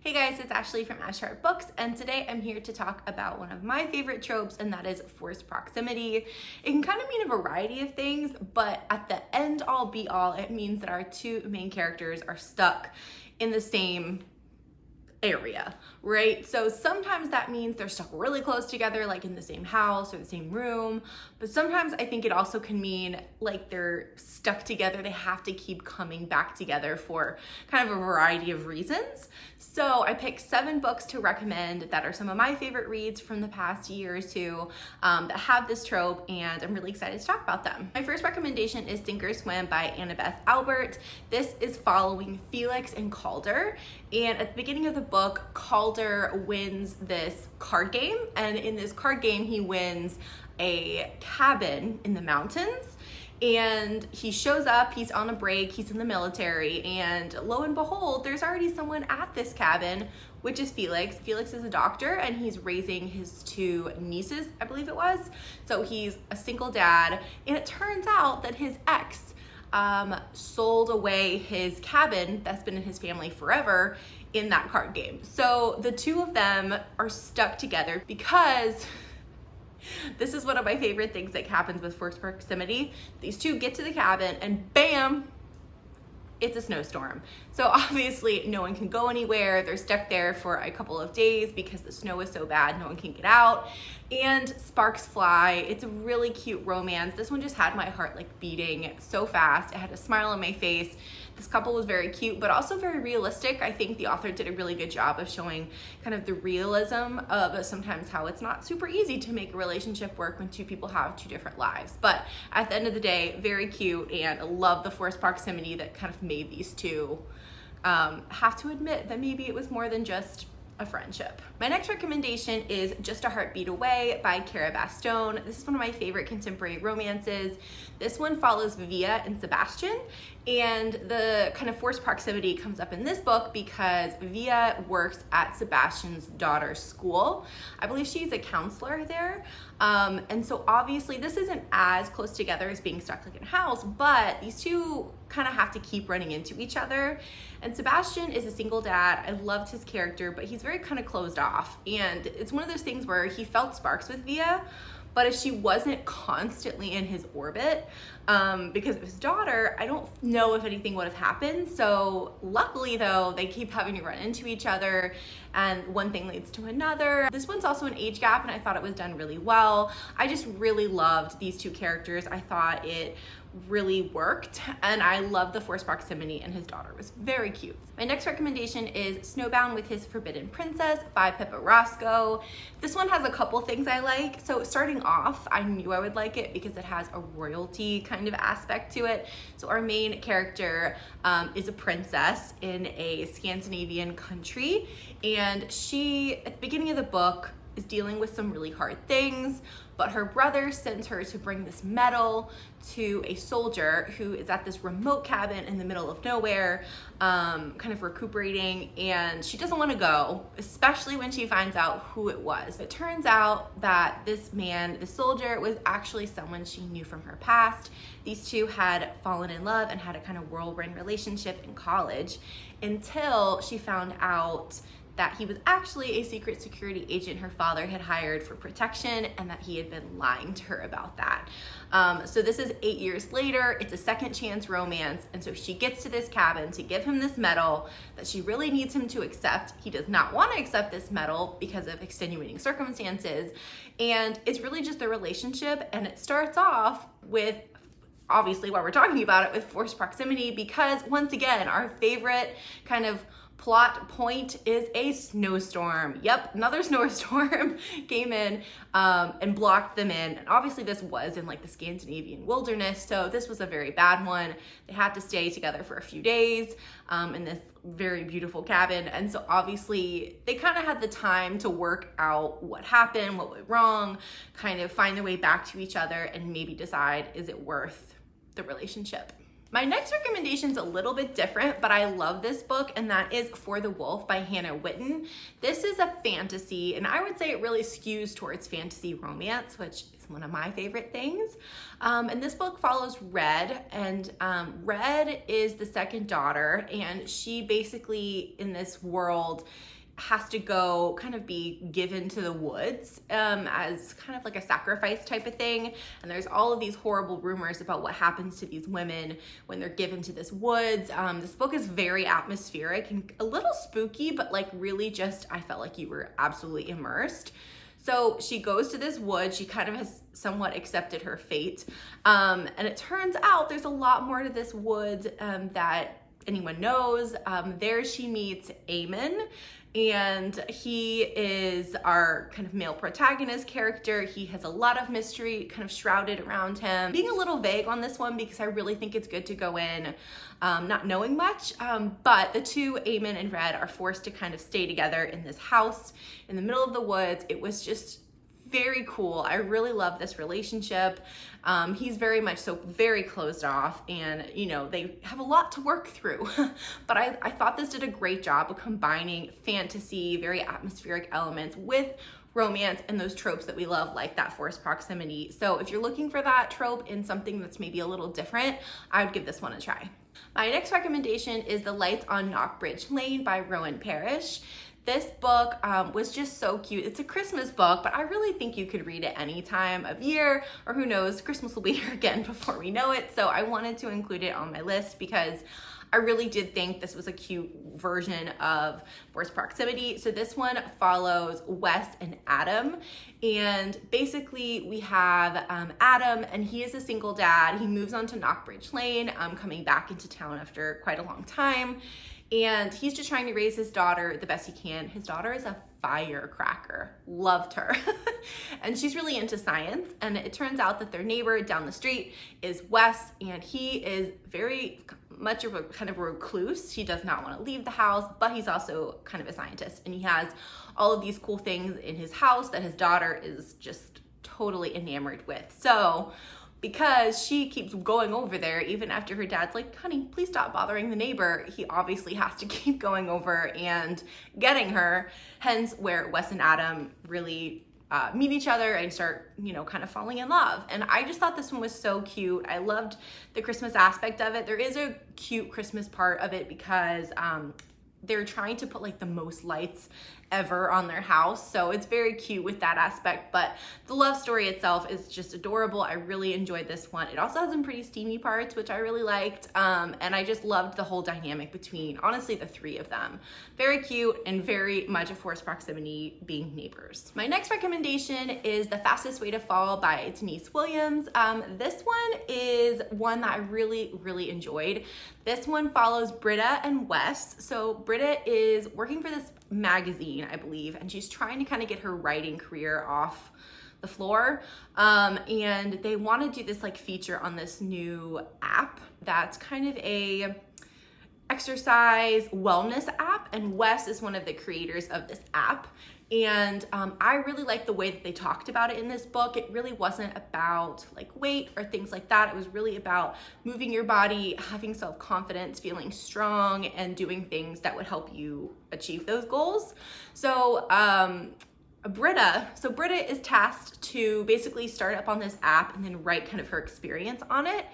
Hey guys, it's Ashley from Ash Heart Books, and today I'm here to talk about one of my favorite tropes, and that is forced proximity. It can kind of mean a variety of things, but at the end all be all, it means that our two main characters are stuck in the same area, right? So sometimes that means they're stuck really close together, like in the same house or the same room, but sometimes I think it also can mean like they're stuck together. They have to keep coming back together for kind of a variety of reasons. So I picked 7 books to recommend that are some of my favorite reads from the past year or two that have this trope, and I'm really excited to talk about them. My first recommendation is Sink or Swim by Annabeth Albert. This is following Felix and Calder, and at the beginning of the book, Calder wins this card game, and in this card game he wins a cabin in the mountains. And he shows up, he's on a break, he's in the military, and lo and behold, there's already someone at this cabin, which is Felix. Felix is a doctor and he's raising his 2 nieces, I believe it was. So he's a single dad, and it turns out that his ex sold away his cabin that's been in his family forever in that card game. So the two of them are stuck together because this is one of my favorite things that happens with forced proximity. These two get to the cabin and bam, it's a snowstorm. So obviously no one can go anywhere. They're stuck there for a couple of days because the snow is so bad, no one can get out, and sparks fly. It's a really cute romance. This one just had my heart like beating so fast. I had a smile on my face. This couple was very cute, but also very realistic. I think the author did a really good job of showing kind of the realism of sometimes how it's not super easy to make a relationship work when 2 people have 2 different lives. But at the end of the day, very cute, and I love the forced proximity that kind of made these two have to admit that maybe it was more than just a friendship. My next recommendation is Just a Heartbeat Away by Cara Bastone. This is one of my favorite contemporary romances. This one follows Via and Sebastian, and the kind of forced proximity comes up in this book because Via works at Sebastian's daughter's school. I believe she's a counselor there. And so obviously this isn't as close together as being stuck like in a house, but these two kind of have to keep running into each other. And Sebastian is a single dad. I loved his character, but he's very kind of closed off. And it's one of those things where he felt sparks with Via, but if she wasn't constantly in his orbit, because of his daughter, I don't know if anything would have happened. So luckily though, they keep having to run into each other, and one thing leads to another. This one's also an age gap, and I thought it was done really well. I just really loved these 2 characters. I thought it really worked, and I love the forced proximity, and his daughter was very cute. My next recommendation is Snowbound with His Forbidden Princess by Pippa Roscoe. This one has a couple things I like. So starting off, I knew I would like it because it has a royalty kind of aspect to it. So our main character is a princess in a Scandinavian country, and she, at the beginning of the book, is dealing with some really hard things, but her brother sends her to bring this medal to a soldier who is at this remote cabin in the middle of nowhere, kind of recuperating, and she doesn't want to go, especially when she finds out who it was. It turns out that this man, the soldier, was actually someone she knew from her past. These two had fallen in love and had a kind of whirlwind relationship in college until she found out that he was actually a secret security agent her father had hired for protection, and that he had been lying to her about that. So this is 8 years later. It's a second chance romance, and so she gets to this cabin to give him this medal that she really needs him to accept. He does not want to accept this medal because of extenuating circumstances, and it's really just the relationship, and it starts off with, obviously while we're talking about it, with forced proximity, because once again, our favorite kind of plot point is a snowstorm. Yep, another snowstorm came in and blocked them in. And obviously this was in like the Scandinavian wilderness, so this was a very bad one. They had to stay together for a few days in this very beautiful cabin. And so obviously they kind of had the time to work out what happened, what went wrong, kind of find their way back to each other, and maybe decide, is it worth the relationship? My next recommendation is a little bit different, but I love this book, and that is For the Wolf by Hannah Witten. This is a fantasy, and I would say it really skews towards fantasy romance, which is one of my favorite things. And this book follows Red, and Red is the second daughter, and she basically, in this world, has to go kind of be given to the woods as kind of like a sacrifice type of thing. And there's all of these horrible rumors about what happens to these women when they're given to this woods. This book is very atmospheric and a little spooky, but like really just, I felt like you were absolutely immersed. So she goes to this wood. She kind of has somewhat accepted her fate. And it turns out there's a lot more to this wood that anyone knows. There she meets Eamon, and he is our kind of male protagonist character. He has a lot of mystery kind of shrouded around him. Being a little vague on this one because I really think it's good to go in not knowing much, but the two, Eamon and Red, are forced to kind of stay together in this house in the middle of the woods. It was just very cool. I really love this relationship. He's very much so very closed off, and you know, they have a lot to work through. But I thought this did a great job of combining fantasy, very atmospheric elements with romance and those tropes that we love, like that forced proximity. So if you're looking for that trope in something that's maybe a little different, I would give this one a try. My next recommendation is The Lights on Knockbridge Lane by Rowan Parrish. This book was just so cute. It's a Christmas book, but I really think you could read it any time of year, or who knows, Christmas will be here again before we know it. So I wanted to include it on my list because I really did think this was a cute version of Forced Proximity. So this one follows Wes and Adam. And basically we have Adam, and he is a single dad. He moves on to Knockbridge Lane, coming back into town after quite a long time. And he's just trying to raise his daughter the best he can. His daughter is a firecracker. Loved her. And she's really into science. And it turns out that their neighbor down the street is Wes, and he is very much of a kind of a recluse. He does not want to leave the house, but he's also kind of a scientist. And he has all of these cool things in his house that his daughter is just totally enamored with. So because she keeps going over there, even after her dad's like, honey, please stop bothering the neighbor, he obviously has to keep going over and getting her. Hence where Wes and Adam really meet each other and start, you know, kind of falling in love. And I just thought this one was so cute. I loved the Christmas aspect of it. There is a cute Christmas part of it because they're trying to put like the most lights ever on their house. So it's very cute with that aspect, but the love story itself is just adorable. I really enjoyed this one. It also has some pretty steamy parts, which I really liked. And I just loved the whole dynamic between, honestly, the three of them. Very cute and very much a forced proximity, being neighbors. My next recommendation is The Fastest Way to Fall by Denise Williams. This one is one that I really enjoyed. This one follows Britta and Wes. So Britta is working for this magazine, I believe, and she's trying to kind of get her writing career off the floor. And they want to do this like feature on this new app that's kind of a exercise wellness app, and Wes is one of the creators of this app. And I really like the way that they talked about it in this book. It really wasn't about like weight or things like that. It was really about moving your body, having self-confidence, feeling strong, and doing things that would help you achieve those goals. So Britta is tasked to basically start up on this app and then write kind of her experience on it.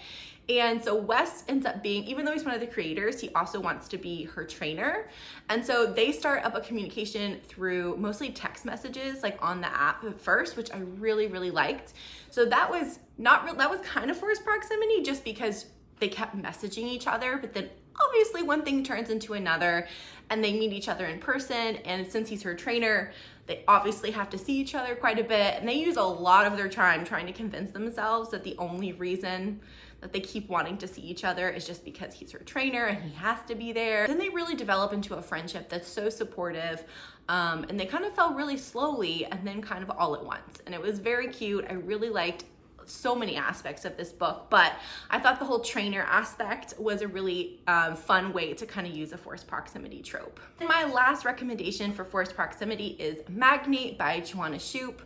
And so Wes ends up being, even though he's one of the creators, he also wants to be her trainer. And so they start up a communication through mostly text messages, like on the app at first, which I really liked. So that was that was kind of forced proximity, just because they kept messaging each other, but then obviously one thing turns into another and they meet each other in person. And since he's her trainer, they obviously have to see each other quite a bit. And they use a lot of their time trying to convince themselves that the only reason that they keep wanting to see each other is just because he's her trainer and he has to be there. Then they really develop into a friendship that's so supportive. And they kind of fell really slowly and then kind of all at once. And it was very cute. I really liked so many aspects of this book, but I thought the whole trainer aspect was a really fun way to kind of use a forced proximity trope. And my last recommendation for forced proximity is Magnate by Joanna Shupe.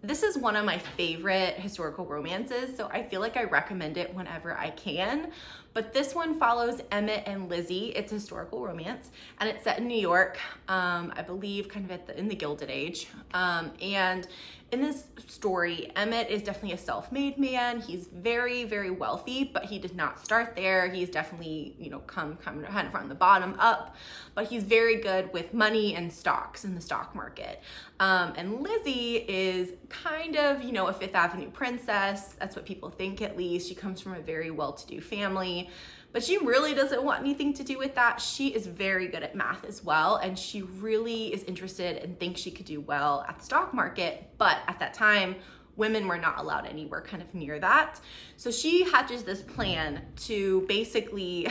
This is one of my favorite historical romances, so I feel like I recommend it whenever I can. but this one follows Emmett and Lizzie. It's a historical romance, and it's set in New York, I believe kind of in the Gilded Age. And in this story, Emmett is definitely a self-made man. He's very, very wealthy, but he did not start there. He's definitely, come kind of from the bottom up, but he's very good with money and stocks in the stock market. And Lizzie is kind of, a Fifth Avenue princess. That's what people think, at least. She comes from a very well-to-do family, but she really doesn't want anything to do with that. She is very good at math as well, and she really is interested and thinks she could do well at the stock market, but at that time, women were not allowed anywhere kind of near that. So she hatches this plan to basically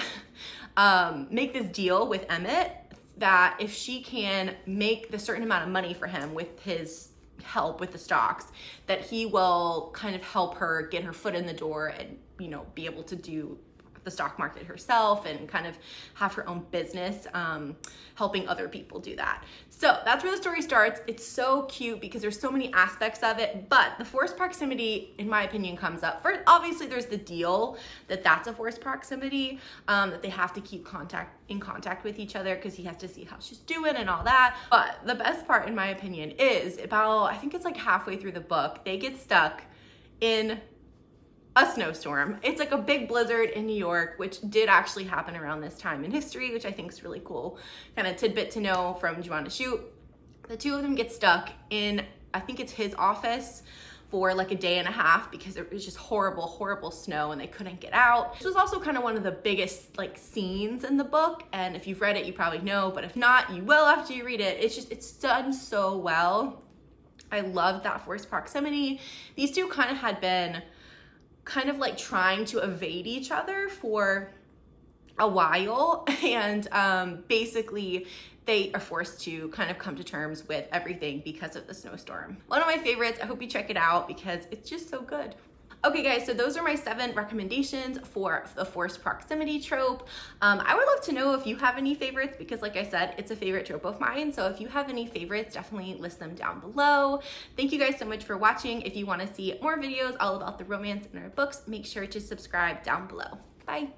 make this deal with Emmett that if she can make the certain amount of money for him with his help with the stocks, that he will kind of help her get her foot in the door and, be able to do the stock market herself and kind of have her own business, helping other people do that. So that's where the story starts. It's so cute because there's so many aspects of it, but the forced proximity, in my opinion, comes up first. Obviously, there's the deal that's a forced proximity, that they have to keep in contact with each other because he has to see how she's doing and all that. But the best part, in my opinion, is I think it's like halfway through the book, they get stuck in a snowstorm. It's like a big blizzard in New York, which did actually happen around this time in history, which I think is really cool kind of tidbit to know from Do You Want to Shoot. The two of them get stuck in, I think it's his office, for like a day and a half because it was just horrible snow and they couldn't get out. This was also kind of one of the biggest scenes in the book, and if you've read it, you probably know, but if not, you will after you read it. It's done so well. I love that forced proximity. These two kind of had been trying to evade each other for a while, and basically they are forced to kind of come to terms with everything because of the snowstorm. One of my favorites. I hope you check it out because it's just so good. Okay guys, so those are my 7 recommendations for the forced proximity trope. I would love to know if you have any favorites because like I said, it's a favorite trope of mine. So if you have any favorites, definitely list them down below. Thank you guys so much for watching. If you want to see more videos all about the romance in our books, make sure to subscribe down below. Bye.